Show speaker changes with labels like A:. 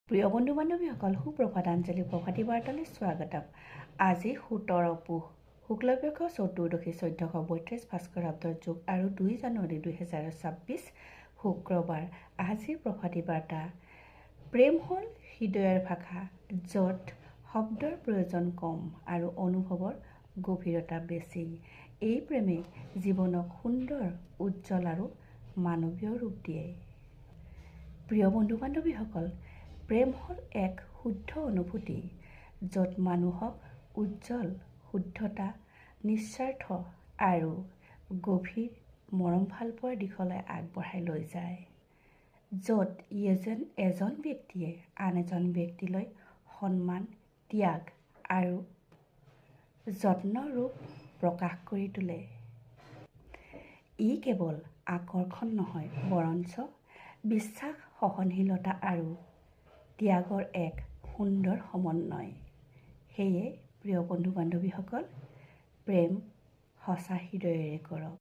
A: প্ৰিয় বন্ধু বান্ধৱীসকল, সুপ্ৰভাতাঞ্জলি প্ৰভাতী বাৰ্তালৈ স্বাগতম। আজি 17 পুহ শুক্লপক্ষ চতুৰ্দশী 1432 ভাস্কৰাব্দৰ যোগ আৰু 2 জানুৱাৰী 2026 শুক্ৰবাৰ। আজিৰ প্ৰভাতী বাৰ্তা। প্ৰেম হ'ল হৃদয়ৰ ভাষা, য'ত শব্দৰ প্ৰয়োজন কম আৰু অনুভৱৰ গভীৰতা বেছি। এই প্ৰেমে জীৱনক সুন্দৰ, উজ্জ্বল আৰু মানৱীয় ৰূপ দিয়ে। প্ৰিয় বন্ধু বান্ধৱীসকল, প্ৰেম হ'ল এক শুদ্ধ অনুভূতি, য'ত মানুহক উজ্জ্বল, শুদ্ধতা, নিস্বাৰ্থ আৰু গভীৰ মৰম ভালপোৱাৰ দিশলৈ আগবঢ়াই লৈ যায়। য'ত এজন ব্যক্তিয়ে আন এজন ব্যক্তিলৈ সন্মান, ত্যাগ আৰু যত্নৰ ৰূপ প্ৰকাশ কৰি তোলে। ই কেৱল আকৰ্ষণ নহয়, বৰঞ্চ বিশ্বাস, সহনশীলতা আৰু ত্যাগৰ এক সুন্দৰ সমন্বয়। সেয়ে প্ৰিয় বন্ধু বান্ধৱীসকল, প্ৰেম সঁচা হৃদয়েৰে কৰক।